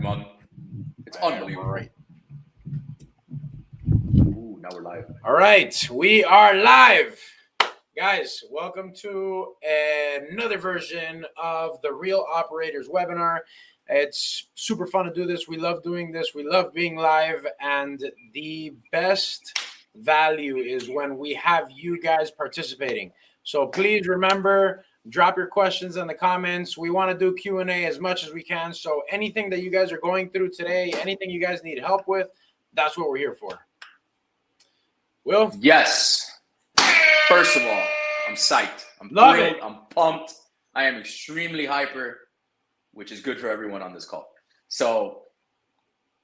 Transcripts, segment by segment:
month. It's unbelievable. Right. Ooh, now we're live. All right, we are live. Guys, welcome to another version of the Real Operators webinar. It's super fun to do this. We love doing this. We love being live. And the best value is when we have you guys participating. So please remember, drop your questions in the comments. We want to do Q&A as much as we can. So anything that you guys are going through today, anything you guys need help with, that's what we're here for. Will? Yes. First of all, I'm psyched. I'm Love thrilled. it. I'm pumped. I am extremely hyper, which is good for everyone on this call. So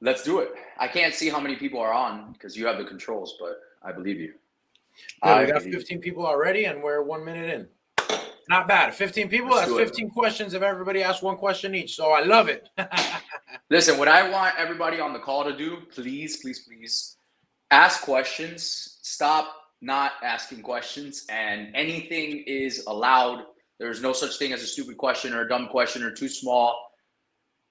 let's do it. I can't see how many people are on because you have the controls, but I believe you. Good, we got 15 people already, and we're 1 minute in. Not bad. 15 people, that's 15 questions if everybody asks one question each. So I love it. Listen, what I want everybody on the call to do, please, ask questions. Stop not asking questions, and anything is allowed. There's no such thing as a stupid question or a dumb question or too small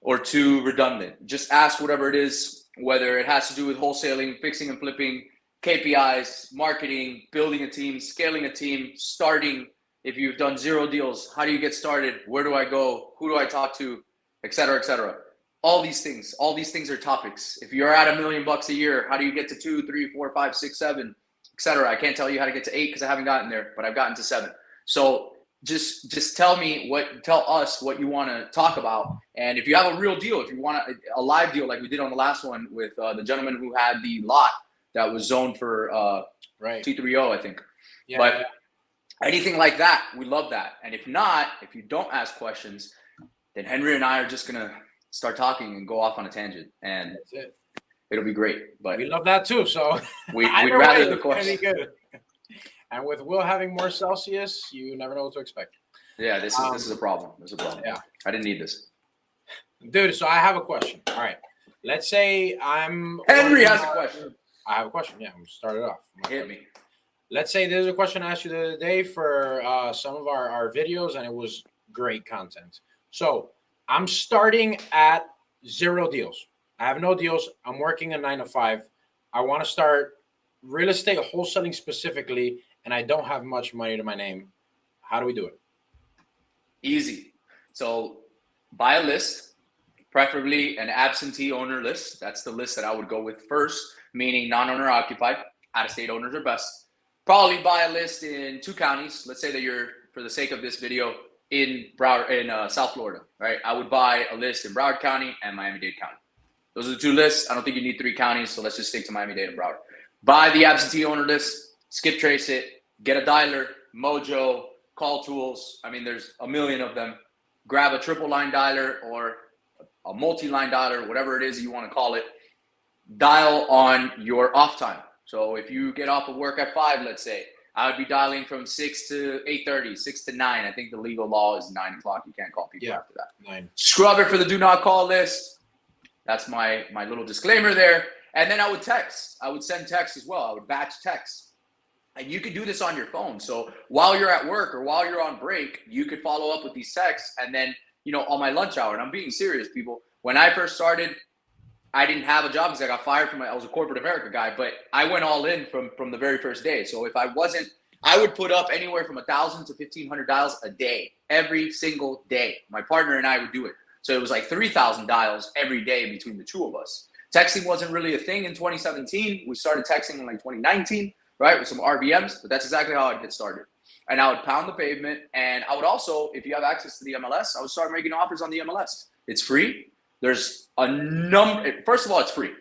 or too redundant. Just ask whatever it is, whether it has to do with wholesaling, fixing and flipping, KPIs, marketing, building a team, scaling a team, starting. If you've done 0 deals, how do you get started? Where do I go? Who do I talk to? Et cetera, et cetera. All these things are topics. If you're at $1 million a year, how do you get to 2, 3, 4, 5, 6, 7, et cetera? I can't tell you how to get to 8 because I haven't gotten there, but I've gotten to 7. So just tell us what you want to talk about. And if you have a real deal, if you want a live deal like we did on the last one with the gentleman who had the lot that was zoned for T3O, I think. Yeah, but anything like that, we love that. And if not, if you don't ask questions, then Henry and I are just going to start talking and go off on a tangent. And it'll be great. But we love that too. So we'd rather the question. And with Will having more Celsius, you never know what to expect. Yeah, this is a problem. This is a problem. Yeah. I didn't need this. Dude, so I have a question. All right. Let's say Henry has a question. I have a question. Yeah, I'm going to start it off. Hit me. Let's say there's a question I asked you the other day for some of our videos, and it was great content. So I'm starting at 0 deals. I have no deals. I'm working a 9 to 5. I want to start real estate wholesaling specifically, and I don't have much money to my name. How do we do it? Easy. So buy a list, preferably an absentee owner list. That's the list that I would go with first, meaning non-owner occupied. Out-of-state owners are best. Probably buy a list in 2 counties. Let's say that you're, for the sake of this video, in South Florida, right? I would buy a list in Broward County and Miami-Dade County. Those are the 2 lists. I don't think you need 3 counties, so let's just stick to Miami-Dade and Broward. Buy the absentee owner list, skip trace it, get a dialer, Mojo, Call Tools. I mean, there's a million of them. Grab a triple line dialer or a multi-line dialer, whatever it is you want to call it. Dial on your off time. So if you get off of work at 5, let's say, I would be dialing from 6 to 8:30, 6 to 9. I think the legal law is 9 o'clock. You can't call people after that. 9. Scrub it for the do not call list. That's my little disclaimer there. And then I would text. I would send text as well. I would batch text. And you could do this on your phone. So while you're at work or while you're on break, you could follow up with these texts. And then, on my lunch hour, and I'm being serious, people. When I first started, I didn't have a job because I got fired I was a corporate America guy, but I went all in from the very first day. So if I wasn't, I would put up anywhere from 1,000 to 1,500 dials a day, every single day. My partner and I would do it. So it was like 3,000 dials every day between the 2 of us. Texting wasn't really a thing in 2017. We started texting in like 2019, right, with some RBMs, but that's exactly how I'd get started. And I would pound the pavement, and I would also, if you have access to the MLS, I would start making offers on the MLS. It's free. There's a number. First of all, it's free.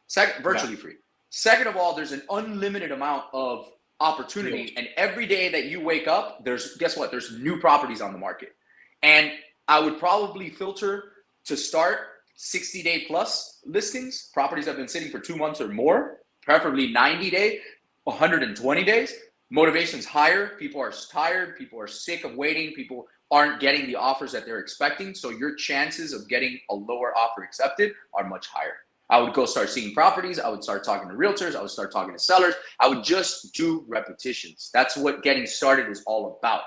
Second, virtually free. Second of all, there's an unlimited amount of opportunity, and every day that you wake up, guess what? There's new properties on the market. And I would probably filter to start 60-day plus listings, properties that have been sitting for 2 months or more, preferably 90-day, 120 days. Motivation's higher. People are tired. People are sick of waiting. People aren't getting the offers that they're expecting. So your chances of getting a lower offer accepted are much higher. I would go start seeing properties. I would start talking to realtors. I would start talking to sellers. I would just do repetitions. That's what getting started is all about.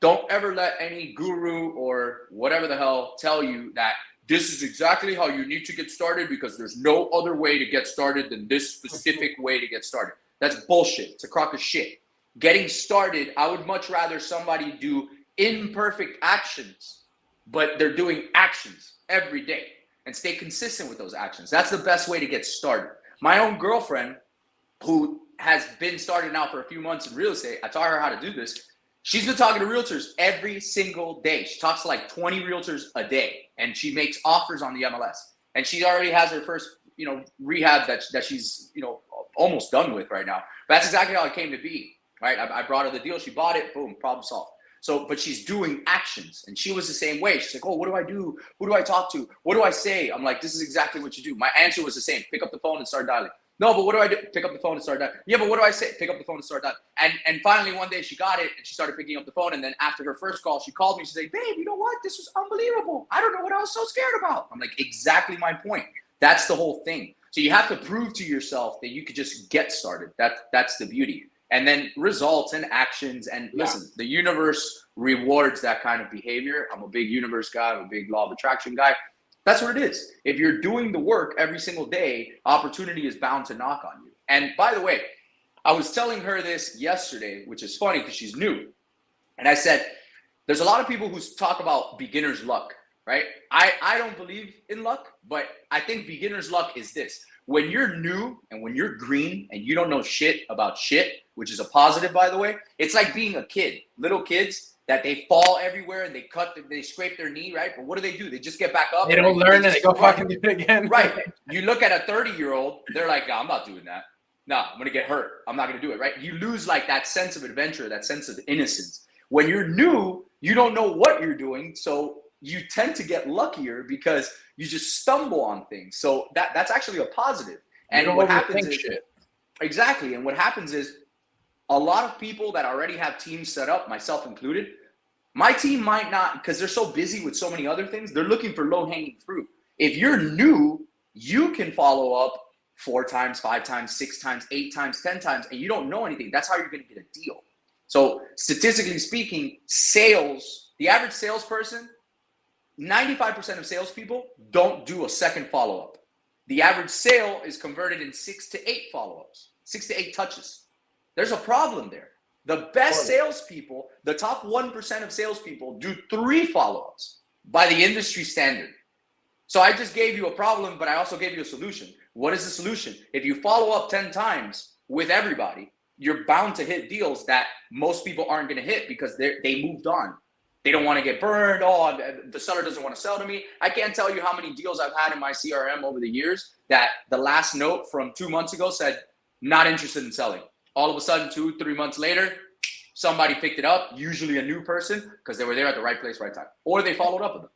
Don't ever let any guru or whatever the hell tell you that this is exactly how you need to get started because there's no other way to get started than this specific way to get started. That's bullshit. It's a crock of shit. Getting started, I would much rather somebody do imperfect actions, but they're doing actions every day and stay consistent with those actions. That's the best way to get started. My own girlfriend, who has been started now for a few months in real estate, I taught her how to do this. She's been talking to realtors every single day. She talks to like 20 realtors a day, and she makes offers on the MLS. And she already has her first, rehab that she's, almost done with right now. But that's exactly how it came to be, right? I brought her the deal. She bought it. Boom, problem solved. So, but she's doing actions, and she was the same way. She's like, oh, what do I do? Who do I talk to? What do I say? I'm like, this is exactly what you do. My answer was the same. Pick up the phone and start dialing. No, but what do I do? Pick up the phone and start dialing. Yeah, but what do I say? Pick up the phone and start dialing. And finally, one day she got it, and she started picking up the phone. And then after her first call, she called me. She said, babe, you know what? This was unbelievable. I don't know what I was so scared about. I'm like, exactly my point. That's the whole thing. So you have to prove to yourself that you could just get started. That's the beauty. And then results and actions. And listen, the universe rewards that kind of behavior. I'm a big universe guy. I'm a big law of attraction guy. That's what it is. If you're doing the work every single day, opportunity is bound to knock on you. And by the way, I was telling her this yesterday, which is funny because she's new. And I said, there's a lot of people who talk about beginner's luck, right? I don't believe in luck, but I think beginner's luck is this. When you're new and when you're green and you don't know shit about shit, which is a positive, by the way, it's like being a kid. Little kids that they fall everywhere and they scrape their knee, right? But what do? They just get back up. They don't learn and they go fucking do it again. Right. You look at a 30-year-old, they're like, no, I'm not doing that. No, I'm going to get hurt. I'm not going to do it, right? You lose like that sense of adventure, that sense of innocence. When you're new, you don't know what you're doing. So you tend to get luckier because you just stumble on things. So that's actually a positive. And what happens is shit. Exactly. And what happens is a lot of people that already have teams set up, myself included, my team might not, because they're so busy with so many other things, they're looking for low-hanging fruit. If you're new, you can follow up 4 times, 5 times, 6 times, 8 times, 10 times, and you don't know anything. That's how you're going to get a deal. So statistically speaking, sales, the average salesperson, 95% of salespeople don't do a second follow-up. The average sale is converted in 6 to 8 follow-ups, 6 to 8 touches. There's a problem there. The best salespeople, the top 1% of salespeople do 3 follow-ups by the industry standard. So I just gave you a problem, but I also gave you a solution. What is the solution? If you follow up 10 times with everybody, you're bound to hit deals that most people aren't going to hit because they moved on. They don't want to get burned. Oh, the seller doesn't want to sell to me. I can't tell you how many deals I've had in my CRM over the years that the last note from 2 months ago said, not interested in selling. All of a sudden, 2-3 months later, somebody picked it up, usually a new person, because they were there at the right place, right time. Or they followed up with them.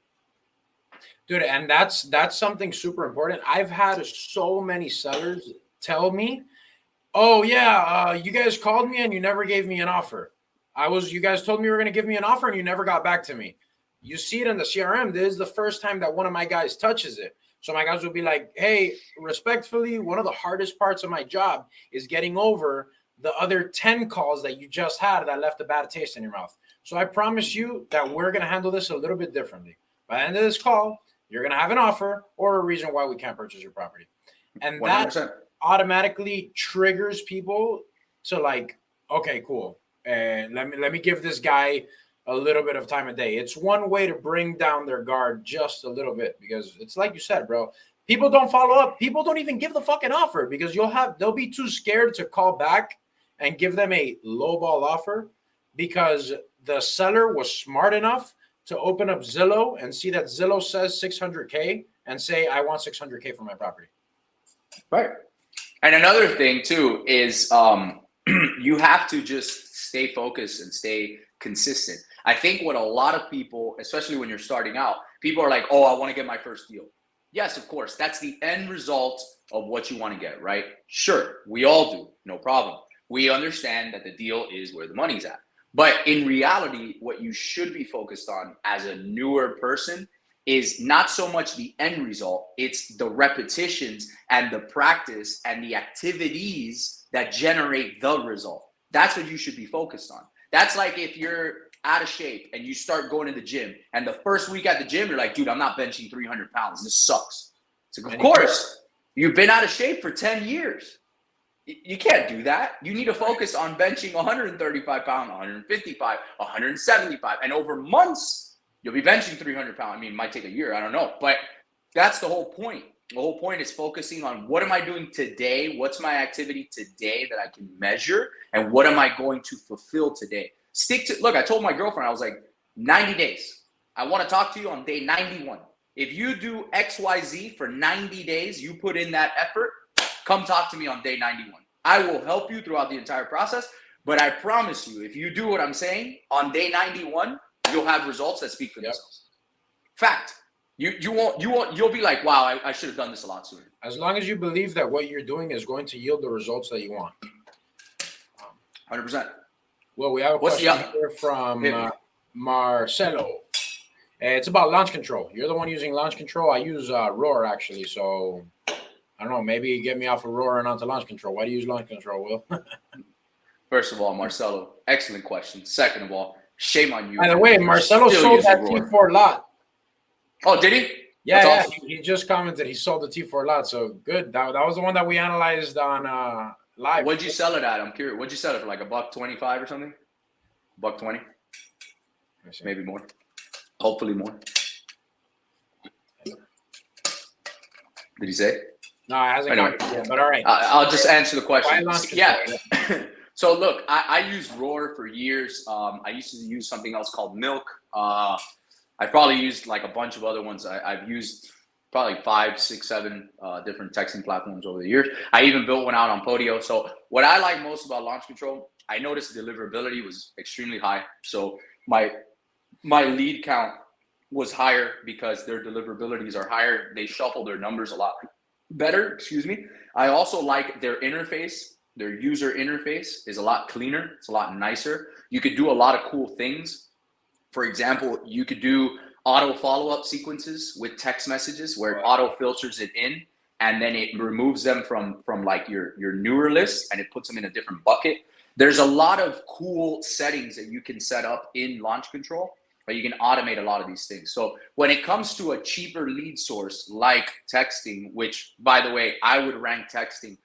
Dude, and that's something super important. I've had so many sellers tell me, oh, yeah, you guys called me and you never gave me an offer. You guys told me you were going to give me an offer and you never got back to me. You see it in the CRM. This is the first time that one of my guys touches it. So my guys will be like, hey, respectfully, one of the hardest parts of my job is getting over the other 10 calls that you just had that left a bad taste in your mouth. So I promise you that we're going to handle this a little bit differently. By the end of this call, you're going to have an offer or a reason why we can't purchase your property. And 100%. That automatically triggers people to like, okay, cool. And let me give this guy a little bit of time of day. It's one way to bring down their guard just a little bit because it's like you said, bro. People don't follow up. People don't even give the fucking offer because they'll be too scared to call back and give them a lowball offer because the seller was smart enough to open up Zillow and see that Zillow says 600K and say, I want 600K for my property. Right. And another thing too is you have to just stay focused and stay consistent. I think what a lot of people, especially when you're starting out, people are like, oh, I want to get my first deal. Yes, of course. That's the end result of what you want to get, right? Sure. We all do. No problem. We understand that the deal is where the money's at. But in reality, what you should be focused on as a newer person is not so much the end result. It's the repetitions and the practice and the activities that generate the result. That's what you should be focused on. That's like if you're out of shape and you start going to the gym, and the first week at the gym, you're like, dude, I'm not benching 300 pounds. This sucks. It's like, of course, you've been out of shape for 10 years. You can't do that. You need to focus on benching 135 pounds, 155, 175. And over months, you'll be benching 300 pounds. I mean, it might take a year. I don't know. But that's the whole point. The whole point is focusing on what am I doing today? What's my activity today that I can measure? And what am I going to fulfill today? Look, I told my girlfriend, I was like, 90 days. I want to talk to you on day 91. If you do XYZ for 90 days, you put in that effort, come talk to me on day 91. I will help you throughout the entire process, but I promise you, if you do what I'm saying, on day 91, you'll have results that speak for themselves. Fact. You'll be like, wow, I should have done this a lot sooner. As long as you believe that what you're doing is going to yield the results that you want. 100%. Well, we have a question here from Marcelo. It's about launch control. You're the one using launch control. I use Roar, actually. So, I don't know. Maybe get me off of Roar and onto launch control. Why do you use launch control, Will? First of all, Marcelo, excellent question. Second of all, shame on you. By the way, Marcelo sold that T4 lot. Oh, did he? Yeah, awesome. He just commented he sold the T4 lot. So, good. That was the one that we analyzed on live. What'd you sell it at? I'm curious. What'd you sell it for? Like $125 or something? $120? Maybe more. Hopefully more. Did he say? No, it hasn't gone yet, but all right. I'll just answer the question. Yeah. So look, I used Roar for years. I used to use something else called Milk. I probably used like a bunch of other ones. I've used probably 5, 6, 7 different texting platforms over the years. I even built one out on Podio. So what I like most about Launch Control, I noticed the deliverability was extremely high. So my lead count was higher because their deliverabilities are higher. They shuffle their numbers a lot better. Excuse me. I also like their interface. Their user interface is a lot cleaner. It's a lot nicer. You could do a lot of cool things. For example, you could do auto follow-up sequences with text messages where it auto filters it in, and then it removes them from like your newer list, and it puts them in a different bucket. There's a lot of cool settings that you can set up in Launch Control, but you can automate a lot of these things. So when it comes to a cheaper lead source like texting, which by the way, I would rank texting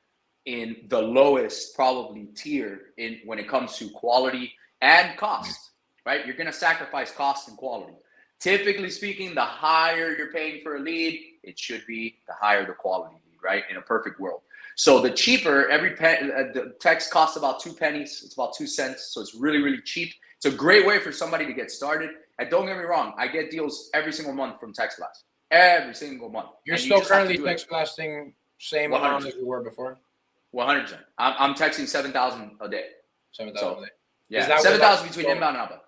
in the lowest probably tier in when it comes to quality and cost, right? You're going to sacrifice cost and quality. Typically speaking, the higher you're paying for a lead, it should be the higher the quality lead, right? In a perfect world. So the cheaper, the text costs about 2 pennies. It's about 2 cents. So it's really, really cheap. It's a great way for somebody to get started. And don't get me wrong, I get deals every single month from Text Blast. Every single month. You're still currently text blasting same amount as you were before? 100%. I'm texting 7,000 a day. 7,000 a day. Yeah, 7,000 between inbound and outbound.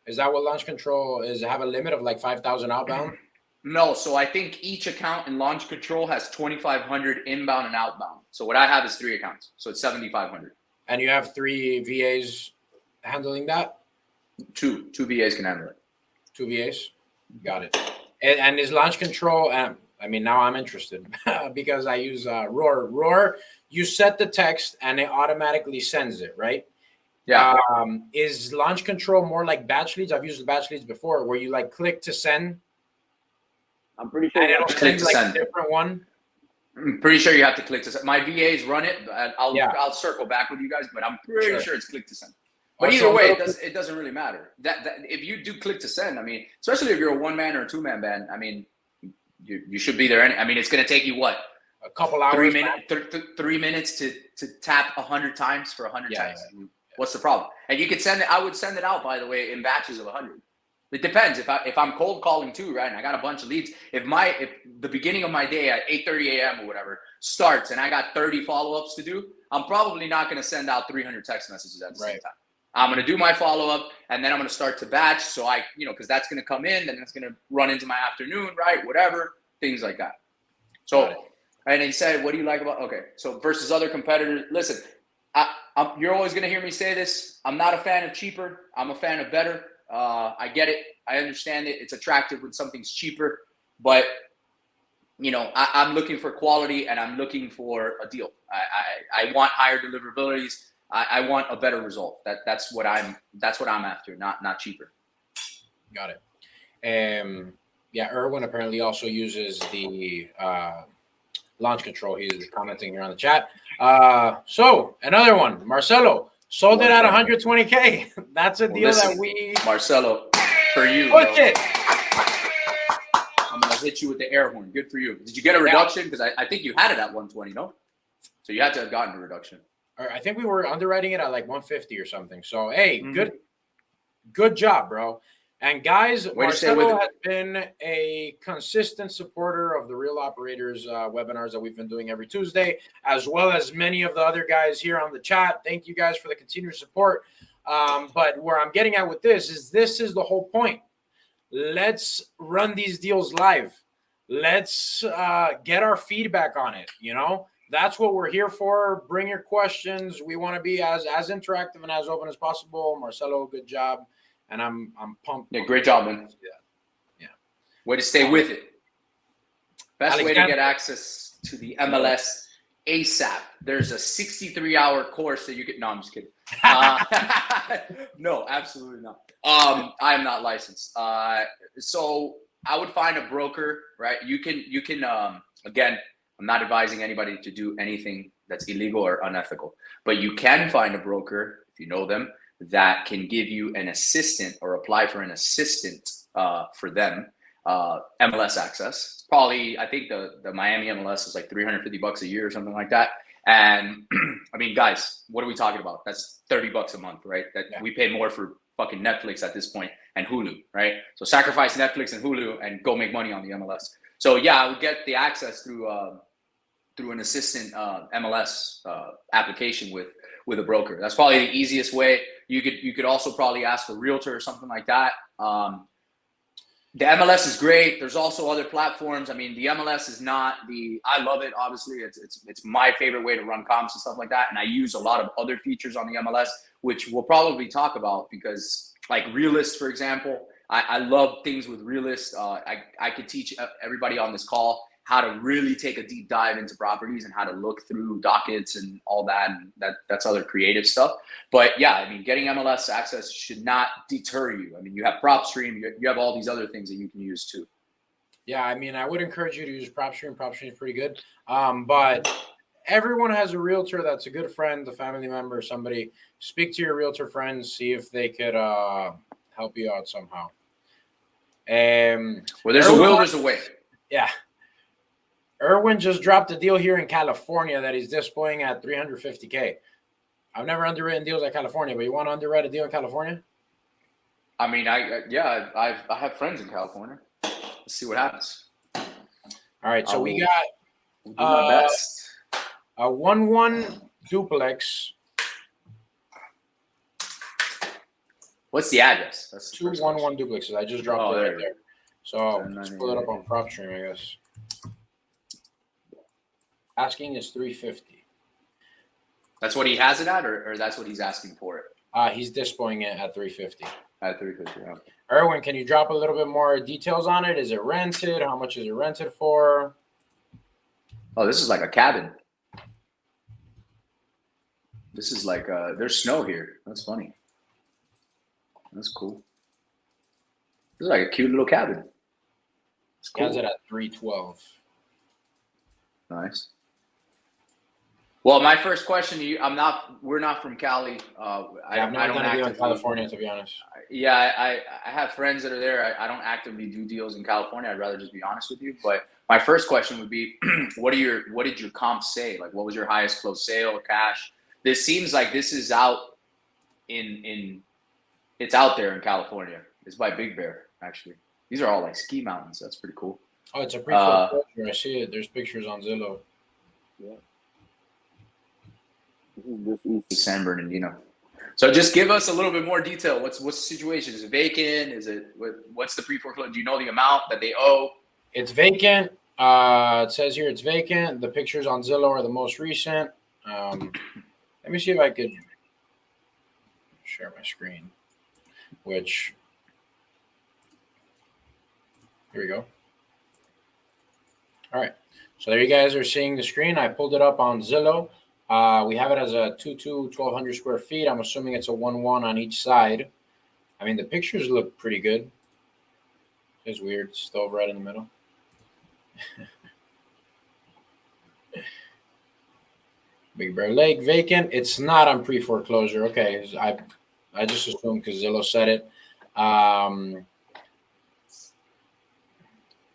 Is that what Launch Control is? Have a limit of like 5,000 outbound? No, so I think each account in Launch Control has 2,500 inbound and outbound. So what I have is 3 accounts, so it's 7,500. And you have 3 VAs handling that? 2 VAs can handle it. 2 VAs, got it. And is Launch Control? I mean, now I'm interested because I use Roar. Roar, you set the text and it automatically sends it, right? Yeah. Is Launch Control more like batch leads? I've used the batch leads before, where you like click to send. I'm pretty sure and it'll click to like send. A different one. I'm pretty sure you have to click to send. My VAs run it. I'll circle back with you guys, but I'm pretty sure it's click to send. But either way, it doesn't really matter. That if you do click to send, I mean, especially if you're a 1-man or a 2-man band, I mean, you should be there. I mean, it's going to take you what? A couple hours. 3 minutes to tap 100 times for 100 times. Yeah. What's the problem? And you could send it. I would send it out, by the way, in batches of 100. It depends. If I'm cold calling too, right? And I got a bunch of leads. If the beginning of my day at 8:30 a.m. or whatever starts, and I got 30 follow-ups to do, I'm probably not going to send out 300 text messages at the same time. I'm going to do my follow-up, and then I'm going to start to batch. So because that's going to come in, then it's going to run into my afternoon, right? Whatever, things like that. So, and he said, what do you like about, okay. So versus other competitors, listen, you're always going to hear me say this. I'm not a fan of cheaper. I'm a fan of better. I get it. I understand it. It's attractive when something's cheaper, but I'm looking for quality and I'm looking for a deal. I want higher deliverabilities. I want a better result. That's what I'm after, not cheaper. Got it. Yeah, Erwin apparently also uses the launch control. He's commenting here on the chat. So another one, Marcelo sold it at 120K. That's a deal that we Marcelo, for you. Push it. I'm gonna hit you with the air horn. Good for you. Did you get a reduction? Because I think you had it at 120, no? So you had to have gotten a reduction. I think we were underwriting it at like 150 or something. So hey, good job, bro. And guys, Marcelo has been a consistent supporter of the Real Operators webinars that we've been doing every Tuesday, as well as many of the other guys here on the chat. Thank you guys for the continued support. But where I'm getting at with this is the whole point. Let's run these deals live. Let's get our feedback on it. You know, that's what we're here for. Bring your questions. We want to be as interactive and as open as possible. Marcelo, good job. And I'm pumped. Yeah, great job, man. Yeah. Way to stay with it. Best way to get access to the MLS ASAP. There's a 63-hour course that you can. No, I'm just kidding. No, absolutely not. I am not licensed. So I would find a broker, right? You can. Again, I'm not advising anybody to do anything that's illegal or unethical, but you can find a broker if you know them that can give you an assistant or apply for an assistant for them, MLS access. Probably, I think the Miami MLS is like $350 a year or something like that. And I mean, guys, what are we talking about? That's $30 a month, right? We pay more for fucking Netflix at this point and Hulu, right? So sacrifice Netflix and Hulu and go make money on the MLS. So yeah, I would get the access through an assistant MLS application with a broker. That's probably the easiest way. You could also probably ask a realtor or something like that. The MLS is great. There's also other platforms. I mean, the MLS is not I love it. Obviously, it's my favorite way to run comps and stuff like that. And I use a lot of other features on the MLS, which we'll probably talk about because, like Realist, for example, I love things with Realist. I could teach everybody on this call how to really take a deep dive into properties and how to look through dockets and all that. And that's other creative stuff. But yeah, I mean, getting MLS access should not deter you. I mean, you have PropStream, you have all these other things that you can use too. Yeah, I mean, I would encourage you to use PropStream. PropStream is pretty good. But everyone has a realtor that's a good friend, a family member, somebody. Speak to your realtor friends, see if they could help you out somehow. Well, there's a will, there's a way. Yeah. Erwin just dropped a deal here in California that he's displaying at 350K. I've never underwritten deals at California, but you want to underwrite a deal in California? I mean, I have friends in California. Let's see what happens. All right, so we got my best. A 1-1 duplex. What's the address? That's two 1-1 duplexes. I just dropped it right there. So let's pull it up on PropStream, I guess. Asking is 350. That's what he has it at, or that's what he's asking for it? He's displaying it at 350. At 350, yeah. Erwin, can you drop a little bit more details on it? Is it rented? How much is it rented for? Oh, this is like a cabin. This is like there's snow here. That's funny. That's cool. This is like a cute little cabin. It's cool. He has it at 312. Nice. Well, my first question to you, we're not from Cali. I'm not going to be in California, to be honest. Yeah, I have friends that are there. I don't actively do deals in California. I'd rather just be honest with you. But my first question would be, what did your comps say? Like, what was your highest closed sale, cash? This seems like this is out it's out there in California. It's by Big Bear, actually. These are all like ski mountains. That's pretty cool. Oh, it's a pre-foreclosure. I see it. There's pictures on Zillow. Yeah. This is San Bernardino. So just give us a little bit more detail. What's the situation? Is it vacant? What's the pre-foreclosure? Do you know the amount that they owe? It's vacant. It says here it's vacant. The pictures on Zillow are the most recent. Let me see if I could share my screen. Which, here we go. All right. So there you guys are seeing the screen. I pulled it up on Zillow. We have it as a 1,200 square feet. I'm assuming it's a 1-1 on each side. I mean, the pictures look pretty good. It's weird. Stove right in the middle. Big Bear Lake vacant. It's not on pre-foreclosure. Okay, I just assumed because Zillow said it.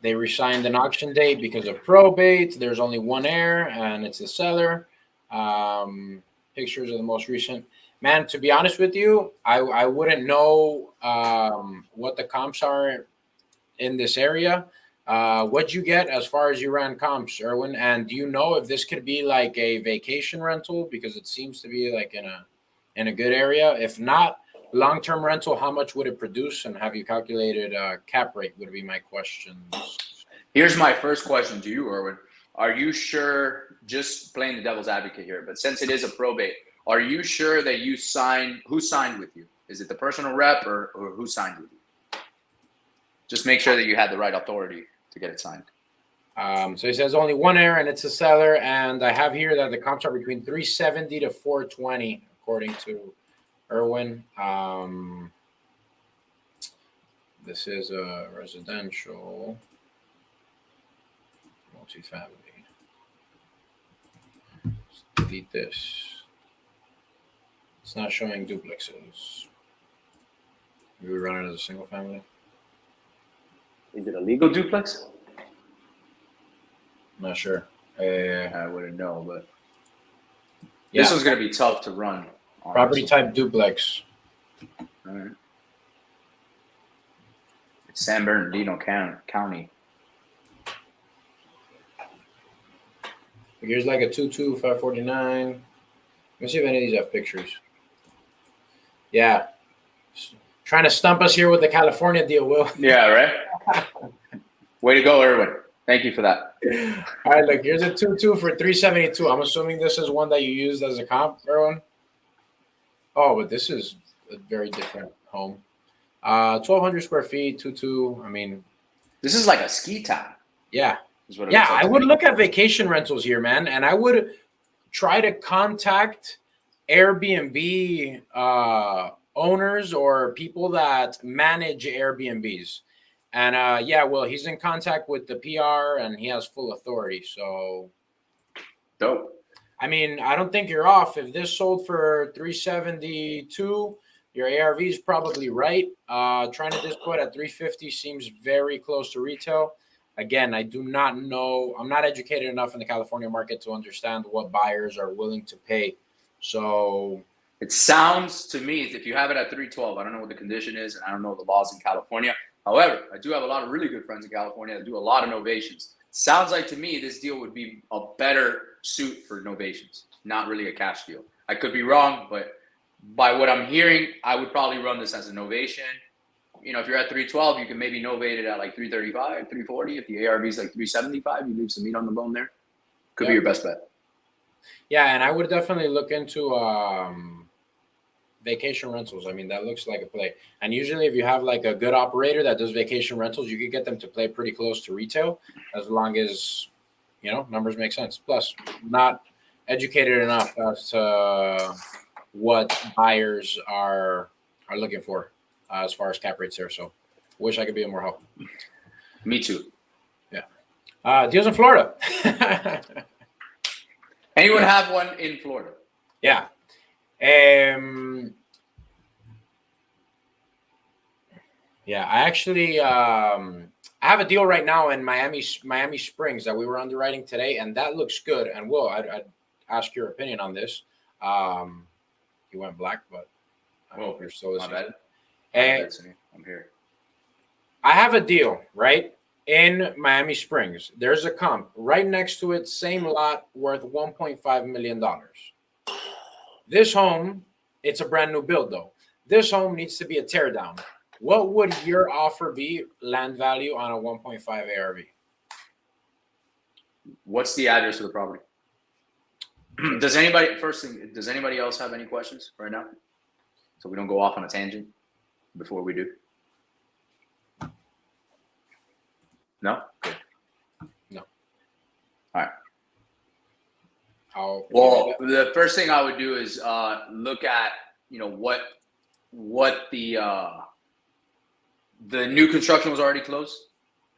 They resigned an auction date because of probate. There's only one heir, and it's the seller. Pictures of the most recent. Man, to be honest with you, I wouldn't know what the comps are in this area. What'd you get as far as you ran comps, Erwin? And do you know if this could be like a vacation rental because it seems to be like in a good area? If not, long-term rental, how much would it produce? And have you calculated cap rate would be my questions. Here's my first question to you, Erwin. Are you sure, just playing the devil's advocate here, but since it is a probate, are you sure that who signed with you? Is it the personal rep or who signed with you? Just make sure that you had the right authority to get it signed. So he says only one heir and it's a seller. And I have here that the comps are between 370 to 420, according to Erwin. This is a residential multifamily. Let's delete this. It's not showing duplexes. Maybe we run it as a single family. Is it a legal duplex? I'm not sure. I wouldn't know, but yeah. This one's going to be tough to run. Property type duplex. All right. It's San Bernardino County. Here's like a 22549. Let me see if any of these have pictures. Yeah. Trying to stump us here with the California deal, Will. Yeah, right? Way to go, Erwin. Thank you for that. All right, look, here's a 2-2 for 372. I'm assuming this is one that you used as a comp, Erwin. Oh, but this is a very different home. 1,200 square feet, 2-2. I mean, this is like a ski town. Yeah. Yeah, I would look at vacation rentals here, man, and I would try to contact Airbnb owners or people that manage Airbnbs. And yeah, well, he's in contact with the PR and he has full authority. So dope. I mean, I don't think you're off. If this sold for 372, your ARV is probably right. Trying to dispo it at 350 seems very close to retail. Again, I do not know. I'm not educated enough in the California market to understand what buyers are willing to pay. So it sounds to me, if you have it at 312, I don't know what the condition is, and I don't know the laws in California. However, I do have a lot of really good friends in California that do a lot of novations. Sounds like to me this deal would be a better suit for novations, not really a cash deal. I could be wrong, but by what I'm hearing, I would probably run this as a novation. You know, if you're at 312, you can maybe novate it at like 335, 340. If the ARV is like 375, you leave some meat on the bone there. Could be your best bet. Yeah, and I would definitely look into vacation rentals. I mean, that looks like a play. And usually if you have like a good operator that does vacation rentals, you could get them to play pretty close to retail as long as, you know, numbers make sense. Plus, not educated enough as to what buyers are looking for as far as cap rates there. So wish I could be of more help. Me too. Yeah. Deals in Florida. Anyone have one in Florida? Yeah. Yeah, I actually I have a deal right now in Miami Springs that we were underwriting today, and that looks good. And Will, I'd ask your opinion on this. You went black, but I hope you're still listening. I'm here. I have a deal right in Miami Springs. There's a comp right next to it, same lot, worth $1.5 million. This home, it's a brand new build though. This home needs to be a tear down. What would your offer be, land value, on a 1.5 ARV? What's the address of the property? Does anybody else have any questions right now? So we don't go off on a tangent before we do. No? Good. No. All right. How? Well, the first thing I would do is look at what the new construction was already closed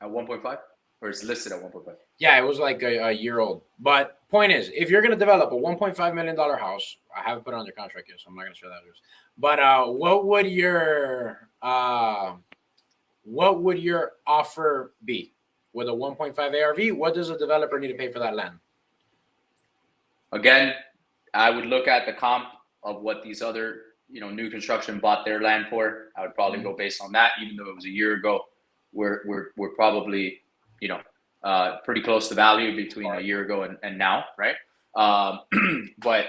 at 1.5, or it's listed at 1.5. Yeah, it was like a year old. But point is, if you're going to develop a $1.5 million house, I haven't put it on your contract yet, so I'm not going to share that news. But what would your offer be with a 1.5 ARV? What does a developer need to pay for that land? Again, I would look at the comp of what these other new construction bought their land for. I would probably go based on that, even though it was a year ago. We're probably pretty close to value between a year ago and now, right? But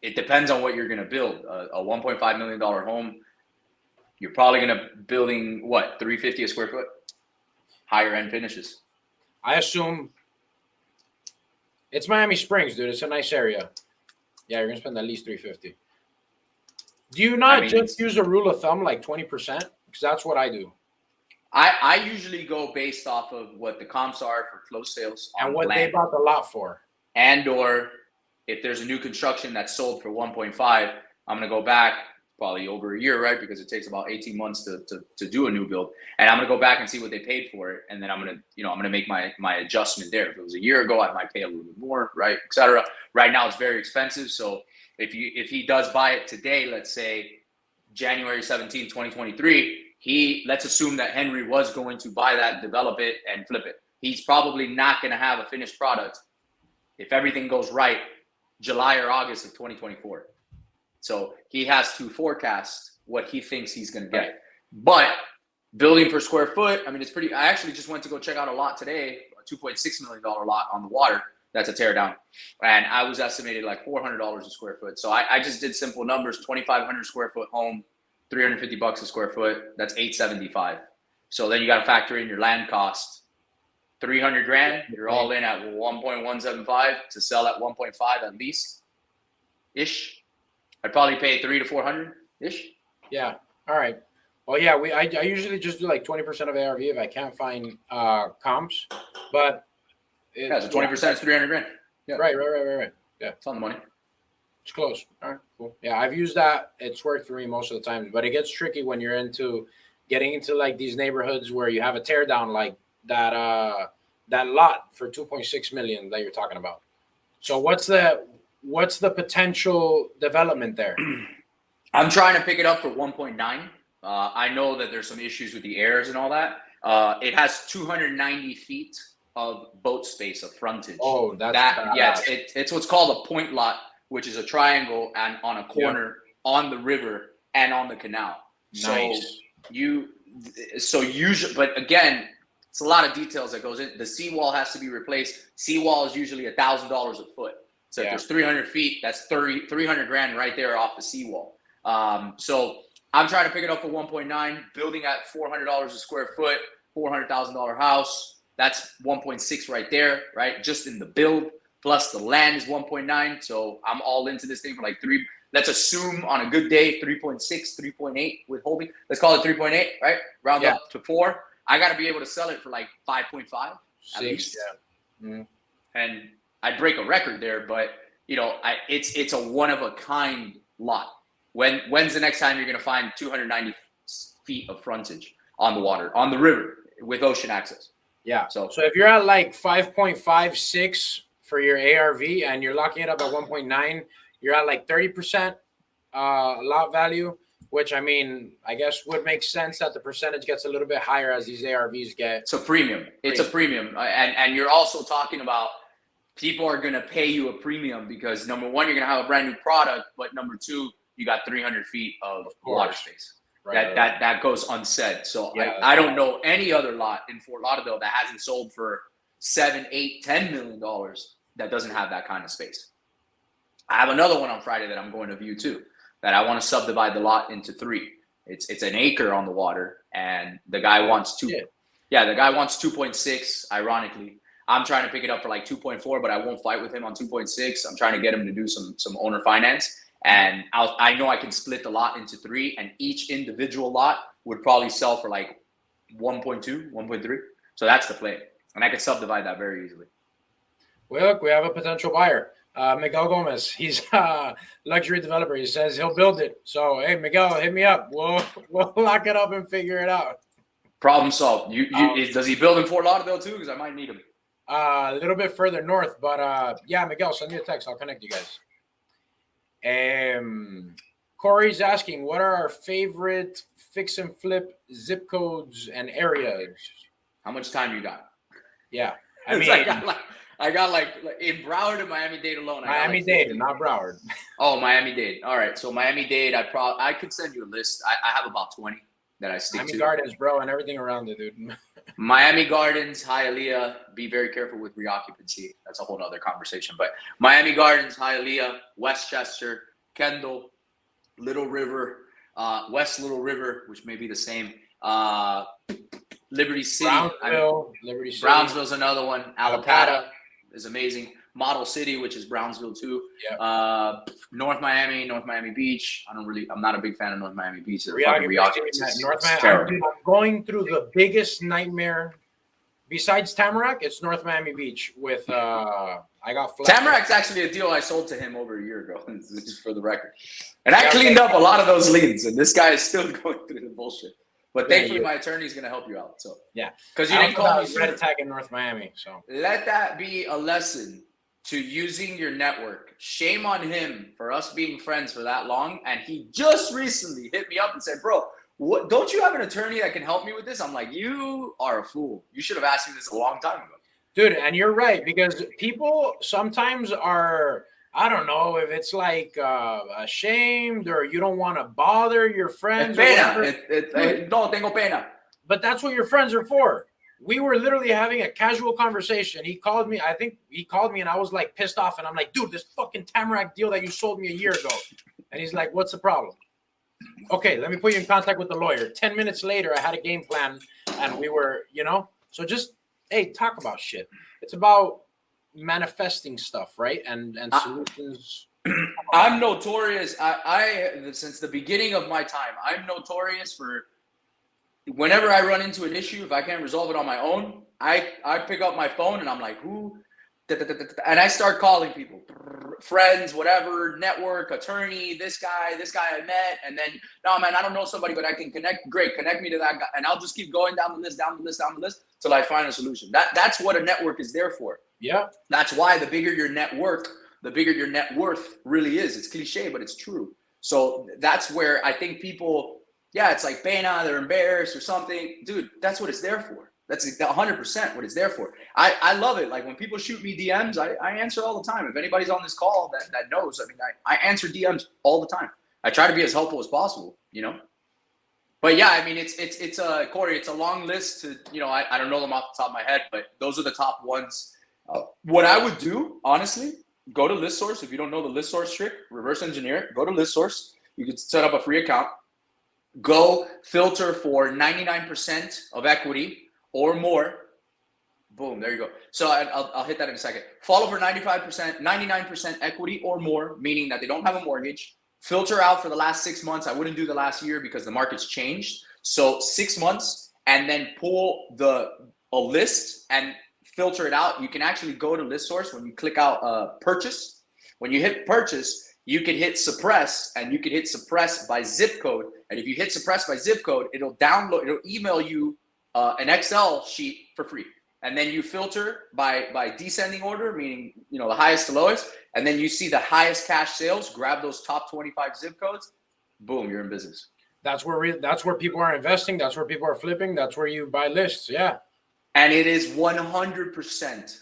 it depends on what you're going to build. A $1.5 million home, you're probably going to building what, $350 a square foot, higher end finishes. I assume it's Miami Springs, dude. It's a nice area. Yeah, you're going to spend at least $350. Do you not just use a rule of thumb like 20%? Because that's what I do. I usually go based off of what the comps are for closed sales and what they bought the lot for. And or if there's a new construction that's sold for 1.5, I'm going to go back probably over a year, right? Because it takes about 18 months to do a new build. And I'm going to go back and see what they paid for it. And then I'm going to make my adjustment there. If it was a year ago, I might pay a little bit more, right? Et cetera. Right now it's very expensive. So if he does buy it today, let's say January 17, 2023, let's assume that Henry was going to buy that, develop it, and flip it. He's probably not going to have a finished product, if everything goes right, July or August of 2024. So he has to forecast what he thinks he's going to get. But building per square foot, I mean, it's pretty. I actually just went to go check out a lot today, a $2.6 million lot on the water. That's a tear down. And I was estimated like $400 a square foot. So I just did simple numbers, 2,500 square foot home, $350 a square foot. That's $875. So then you got to factor in your land cost, $300,000. You're all in at 1.175 to sell at 1.5 at least ish. I'd probably pay 300 to 400 ish. Yeah. All right. Well, yeah. I usually just do like 20% of ARV if I can't find comps, but so 20% is $300,000. Yeah. Right. Yeah, it's on the money. It's close. All right, cool. Yeah, I've used that. It's worked for me most of the time, but it gets tricky when you're getting into like these neighborhoods where you have a tear down like that lot for 2.6 million that you're talking about. So what's the potential development there? I'm trying to pick it up for 1.9. I know that there's some issues with the airs and all that. It has 290 feet of boat space of frontage. Oh, it's what's called a point lot, which is a triangle and on a corner on the river and on the canal. Nice. So usually, but again, it's a lot of details that goes in. The seawall has to be replaced. Seawall is usually $1,000 a foot. So if there's 300 feet, that's $300,000 right there off the seawall. So I'm trying to pick it up for 1.9, building at $400 a square foot, $400,000 house. That's 1.6 right there, right? Just in the build, plus the land is 1.9. So I'm all into this thing for like three. Let's assume on a good day, 3.6, 3.8 with holding. Let's call it 3.8, right? Round up to 4. I got to be able to sell it for like 5.5 at least. Yeah. Mm-hmm. And I'd break a record there, but it's a one of a kind lot. When's the next time you're going to find 290 feet of frontage on the water, on the river with ocean access? Yeah. So if you're at like 5.56 for your ARV and you're locking it up at 1.9, you're at like 30% lot value, which I mean, I guess would make sense that the percentage gets a little bit higher as these ARVs get. It's a premium. It's a premium. And you're also talking about people are going to pay you a premium because number one, you're going to have a brand new product, but number two, you got 300 feet of water space. Right. That goes unsaid. So I don't know any other lot in Fort Lauderdale that hasn't sold for $7, $8, $10 million that doesn't have that kind of space. I have another one on Friday that I'm going to view too, that I want to subdivide the lot into 3. It's an acre on the water, and the guy wants 2. Yeah, the guy wants 2.6. Ironically, I'm trying to pick it up for like 2.4, but I won't fight with him on 2.6. I'm trying to get him to do some owner finance. And I know I can split the lot into 3, and each individual lot would probably sell for like 1.2, 1.3. So that's the play. And I could subdivide that very easily. Well, look, we have a potential buyer. Miguel Gomez. He's a luxury developer. He says he'll build it. So, hey, Miguel, hit me up. We'll lock it up and figure it out. Problem solved. Does he build in Fort Lauderdale too? Because I might need him. A little bit further north, but yeah, Miguel, send me a text. I'll connect you guys. Corey's asking, what are our favorite fix and flip zip codes and areas? How much time you got? Yeah, I mean, I got like in Broward and Miami-Dade alone. Miami-Dade, not Broward. Oh, Miami-Dade. All right, so Miami-Dade, I could send you a list. I have about 20 that I stick Miami to. Gardens, bro, and everything around it, dude. Miami Gardens, Hialeah. Be very careful with reoccupancy. That's a whole other conversation. But Miami Gardens, Hialeah, Westchester, Kendall, Little River, West Little River, which may be the same. Liberty City. Liberty City. Brownsville's another one. Alapata is amazing. Model City, which is Brownsville too. Yep. North Miami Beach. I'm not a big fan of North Miami Beach. North Miami. I'm going through the biggest nightmare besides Tamarack. It's North Miami Beach with I got Tamarack's actually a deal I sold to him over a year ago, just for the record. And I cleaned up a lot of those liens, and this guy is still going through the bullshit. But thankfully, my attorney is going to help you out. So yeah, because you didn't call me red attack in North Miami. So let that be a lesson to using your network. Shame on him for us being friends for that long, and he just recently hit me up and said, "Bro, what? Don't you have an attorney that can help me with this?" I'm like, "You are a fool. You should have asked me this a long time ago." Dude, and you're right, because people sometimes are, I don't know if it's like ashamed or you don't want to bother your friends. No tengo pena. But that's what your friends are for. We were literally having a casual conversation. He called me. I think he called me and I was like pissed off. And I'm like, dude, this fucking Tamarack deal that you sold me a year ago. And he's like, what's the problem? Okay, let me put you in contact with the lawyer. 10 minutes later, I had a game plan and we were, so just, hey, talk about shit. It's about manifesting stuff, right? And solutions. I'm notorious. I since the beginning of my time, I'm notorious for whenever I run into an issue, if I can't resolve it on my own, I pick up my phone and I'm like, who? And I start calling people, friends, whatever, network, attorney, this guy I met, and then, no, man, I don't know somebody, but I can connect. Great, connect me to that guy, and I'll just keep going down the list till I find a solution. That's what a network is there for. Yeah. That's why the bigger your network, the bigger your net worth really is. It's cliche, but it's true. So that's where I think people, it's like pena, they're embarrassed or something. Dude, that's what it's there for. That's 100% what it's there for. I love it. Like when people shoot me DMs, I answer all the time. If anybody's on this call that knows, I mean, I answer DMs all the time. I try to be as helpful as possible, But yeah, I mean, it's Corey, it's a long list to, I don't know them off the top of my head, but those are the top ones. What I would do, honestly, go to ListSource. If you don't know the ListSource trick, reverse engineer it. Go to ListSource. You can set up a free account. Go filter for 99% of equity or more. Boom, there you go. So I'll hit that in a second. Follow for 99% equity or more, meaning that they don't have a mortgage. Filter out for the last 6 months. I wouldn't do the last year because the market's changed. So 6 months, and then pull a list and filter it out. You can actually go to ListSource when you click out purchase. When you hit purchase, you can hit suppress, and you can hit suppress by zip code. And if you hit suppress by zip code, it'll email you an Excel sheet for free. And then you filter by descending order, meaning the highest to lowest, and then you see the highest cash sales. Grab those top 25 zip codes. Boom, you're in business. That's where people are investing. That's where people are flipping. That's where you buy lists. Yeah. And it is 100%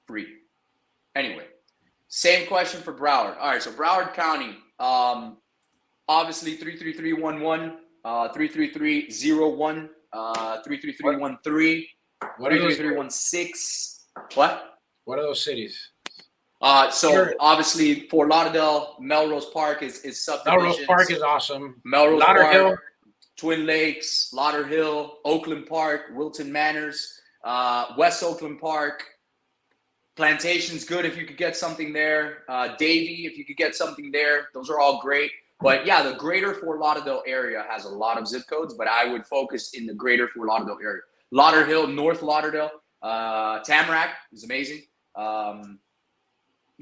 free. Anyway, same question for Broward. All right, so Broward County, obviously 33311, 33301, 33313, 33316. What? What are those cities? Obviously Fort Lauderdale, Melrose Park is subdivisions. Melrose Park is awesome. Melrose Park, Twin Lakes, Lauderhill, Oakland Park, Wilton Manors, West Oakland Park, Plantation's good if you could get something there. Davie, if you could get something there. Those are all great. But yeah, the greater Fort Lauderdale area has a lot of zip codes, but I would focus in the greater Fort Lauderdale area. Lauderhill, North Lauderdale, Tamarack is amazing.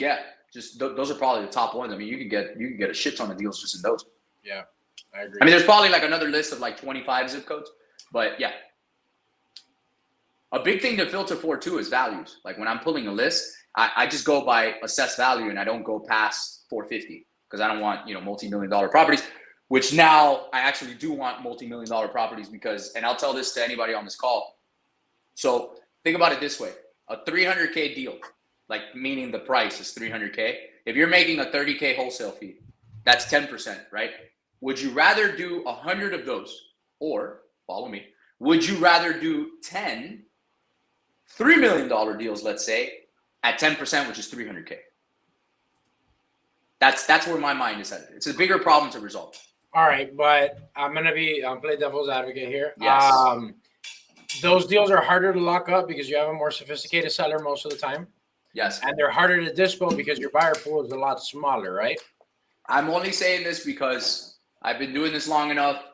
Yeah, just those are probably the top ones. I mean, you can get a shit ton of deals just in those. Yeah, I agree. I mean, there's probably like another list of like 25 zip codes, but yeah. A big thing to filter for too is values. Like when I'm pulling a list, I just go by assessed value and I don't go past 450 because I don't want, multi-million-dollar properties, which now I actually do want multi-million-dollar properties because, and I'll tell this to anybody on this call. So think about it this way, a 300K deal, like meaning the price is 300K. If you're making a 30K wholesale fee, that's 10%, right? Would you rather do 100 of those or, follow me, would you rather do 10 $3 million deals, let's say, at 10%, which is 300K? That's where my mind is headed. It's a bigger problem to resolve. All right, but I'm play devil's advocate here. Yes. Those deals are harder to lock up because you have a more sophisticated seller most of the time. Yes. And they're harder to dispo because your buyer pool is a lot smaller, right? I'm only saying this because I've been doing this long enough.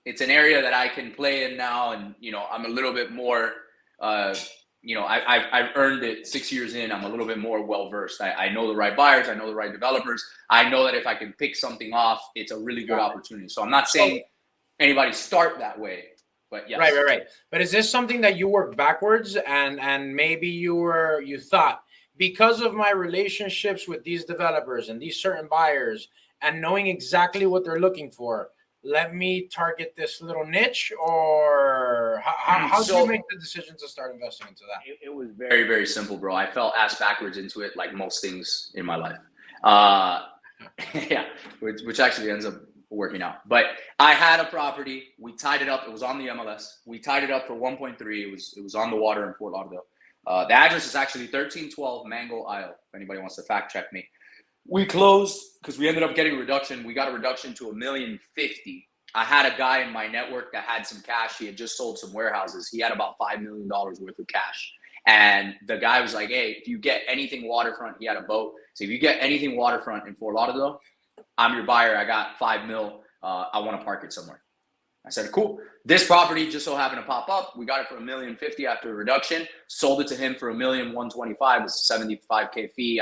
It's an area that I can play in now, and I'm a little bit more I've earned it 6 years in. I'm a little bit more well-versed. I know the right buyers. I know the right developers. I know that if I can pick something off, it's a really good opportunity. So I'm not saying anybody start that way, but yes. Right. But is this something that you work backwards and maybe you thought, because of my relationships with these developers and these certain buyers and knowing exactly what they're looking for, let me target this little niche? Or how did you make the decision to start investing into that? It was very, very simple, bro. I fell ass backwards into it, like most things in my life. Yeah, which actually ends up working out. But I had a property. We tied it up. It was on the MLS. We tied it up for 1.3. It was on the water in Fort Lauderdale. The address is actually 1312 Mango Isle, if anybody wants to fact check me. We closed because we ended up getting a reduction. We got a reduction to $1,050,000. I had a guy in my network that had some cash. He had just sold some warehouses. He had about $5 million worth of cash. And the guy was like, hey, if you get anything waterfront, he had a boat. So if you get anything waterfront in Fort Lauderdale, I'm your buyer. I got $5 million. I want to park it somewhere. I said, cool. This property just so happened to pop up. We got it for $1,050,000 after a reduction. Sold it to him for $1,125,000. It was a $75K fee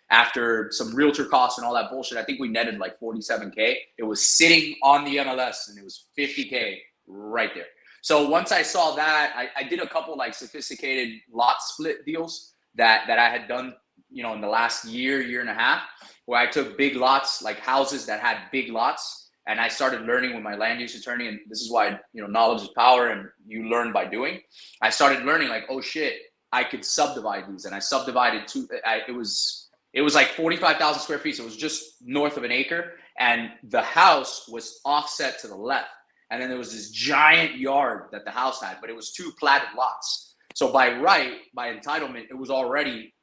after some realtor costs and all that bullshit. I think we netted like $47K. It was sitting on the MLS and it was $50K right there. So once I saw that, I did a couple like sophisticated lot split deals that I had done, in the last year and a half, where I took big lots, like houses that had big lots. And I started learning with my land use attorney. And this is why, knowledge is power and you learn by doing. I started learning like, oh shit, I could subdivide these. And I subdivided it was like 45,000 square feet. So it was just north of an acre. And the house was offset to the left. And then there was this giant yard that the house had, but it was 2 platted lots. So by entitlement, it was already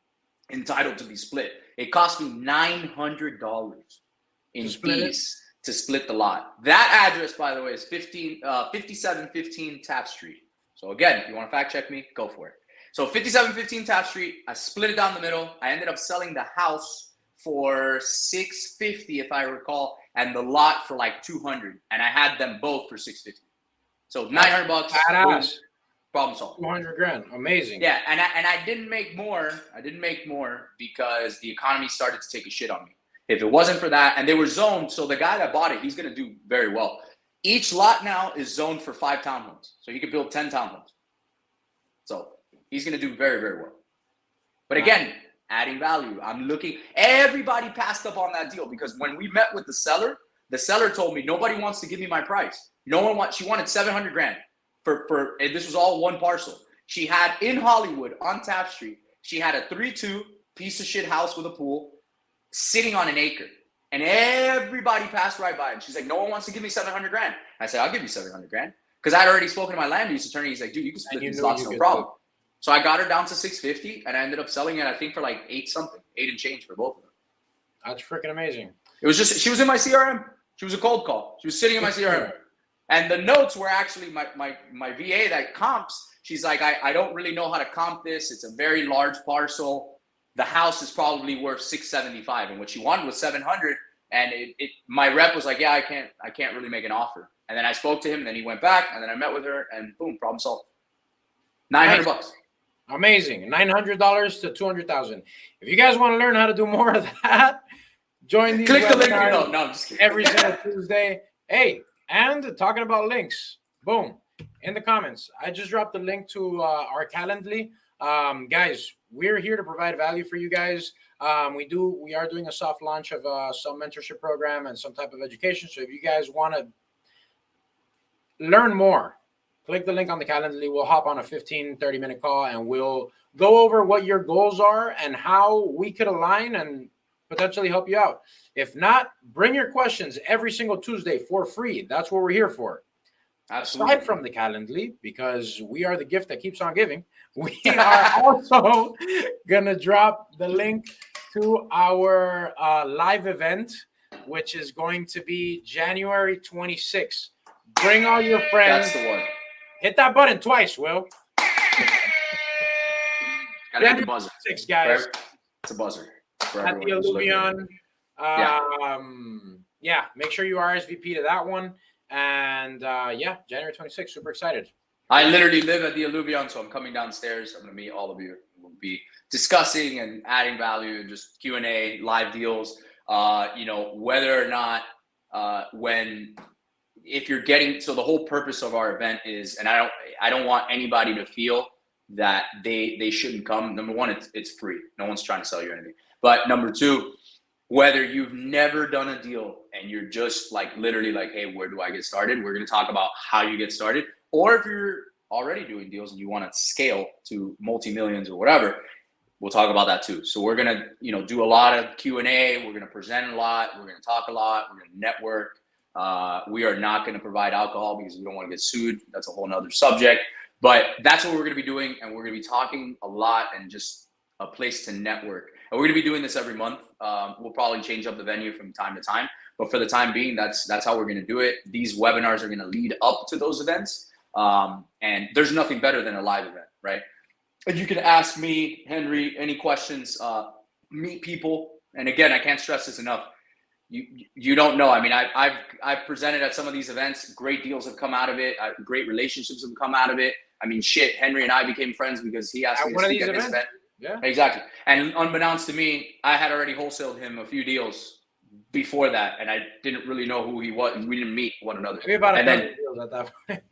entitled to be split. It cost me $900 in fees to split the lot. That address, by the way, is 5715 Taft Street. So again, if you want to fact check me, go for it. So 5715 Taft Street, I split it down the middle. I ended up selling the house for $650, if I recall, and the lot for like $200, and I had them both for $650. So $900. Badass. Problem solved. $200,000, amazing. Yeah, and I didn't make more. I didn't make more because the economy started to take a shit on me. If it wasn't for that, and they were zoned, so the guy that bought it, he's gonna do very well. Each lot now is zoned for 5 townhomes, so he could build 10 townhomes. So he's gonna do very, very well. But again, adding value. I'm looking. Everybody passed up on that deal because when we met with the seller told me nobody wants to give me my price. No one wants. She wanted $700,000 for. And this was all one parcel. She had in Hollywood on Taft Street. She had a 3-2 piece of shit house with a pool, sitting on an acre, and everybody passed right by. And she's like, no one wants to give me $700,000. I said, I'll give you $700,000 because I'd already spoken to my land use attorney. He's like, dude, you can split these lots, no problem. So I got her down to $650, and I ended up selling it, I think, for like 8 and change for both of them. That's freaking amazing. It was just, she was in my CRM. She was a cold call. She was sitting in my CRM. And the notes were actually my VA that comps. She's like, I don't really know how to comp this. It's a very large parcel. The house is probably worth $675, and what she wanted was $700. And my rep was like, yeah, I can't really make an offer. And then I spoke to him, and then he went back, and then I met with her, and boom, problem solved. $900. Amazing. $900 to $200,000. If you guys want to learn how to do more of that, join these Click the link webinars below. No, I'm just kidding. every single Tuesday. Hey, and talking about links, boom, in the comments. I just dropped the link to our Calendly. Guys, we're here to provide value for you guys. We are doing a soft launch of some mentorship program and some type of education. So if you guys want to learn more, click the link on the Calendly. We'll hop on a 15-30-minute call and we'll go over what your goals are and how we could align and potentially help you out. If not, bring your questions every single Tuesday for free. That's what we're here for. Absolutely. Aside from the Calendly, because we are the gift that keeps on giving, we are also going to drop the link to our live event, which is going to be January 26th. Bring all your friends. That's the one. Hit that button twice, Will. Gotta hit the buzzer. 6 guys. It's a buzzer. At the Alluvion. Yeah, make sure you RSVP to that one. And January 26th, super excited. I literally live at the Alluvion, so I'm coming downstairs. I'm going to meet all of you. We'll be discussing and adding value and just Q&A, live deals, whether or not if you're getting, so the whole purpose of our event is, and I don't want anybody to feel that they shouldn't come. Number one, it's free. No one's trying to sell you anything. But number two, whether you've never done a deal and you're just literally hey, where do I get started? We're going to talk about how you get started. Or if you're already doing deals and you want to scale to multi-millions or whatever, we'll talk about that too. So we're going to, do a lot of Q&A. We're going to present a lot. We're going to talk a lot. We're going to network. We are not going to provide alcohol because we don't want to get sued. That's a whole nother subject. But that's what we're going to be doing. And we're going to be talking a lot and just a place to network. And we're going to be doing this every month. We'll probably change up the venue from time to time. But for the time being, that's how we're going to do it. These webinars are going to lead up to those events. And there's nothing better than a live event, right? And you can ask me, Henry, any questions, meet people. And again, I can't stress this enough. You don't know. I mean, I've presented at some of these events. Great deals have come out of it. Great relationships have come out of it. I mean, shit, Henry and I became friends because he asked me to speak at his event. Yeah, exactly. And unbeknownst to me, I had already wholesaled him a few deals before that, and I didn't really know who he was, and we didn't meet one another. Maybe about and a then deals at that point.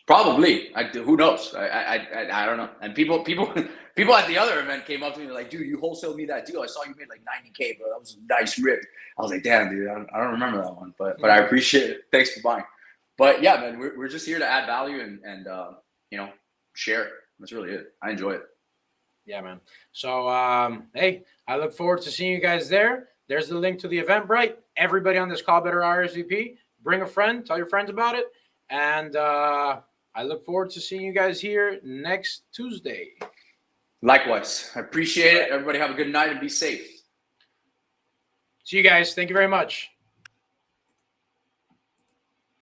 Probably. Who knows? I don't know. And people at the other event came up to me like, dude, you wholesaled me that deal. I saw you made like $90K, bro. That was a nice rip. I was like, damn, dude, I don't remember that one, but I appreciate it. Thanks for buying. But yeah, man, we're just here to add value and share. That's really it. I enjoy it. Yeah, man. So, hey, I look forward to seeing you guys there. There's the link to the Eventbrite. Everybody on this call better RSVP. Bring a friend. Tell your friends about it. And I look forward to seeing you guys here next Tuesday. Likewise. I appreciate it. Everybody have a good night and be safe. See you guys. Thank you very much.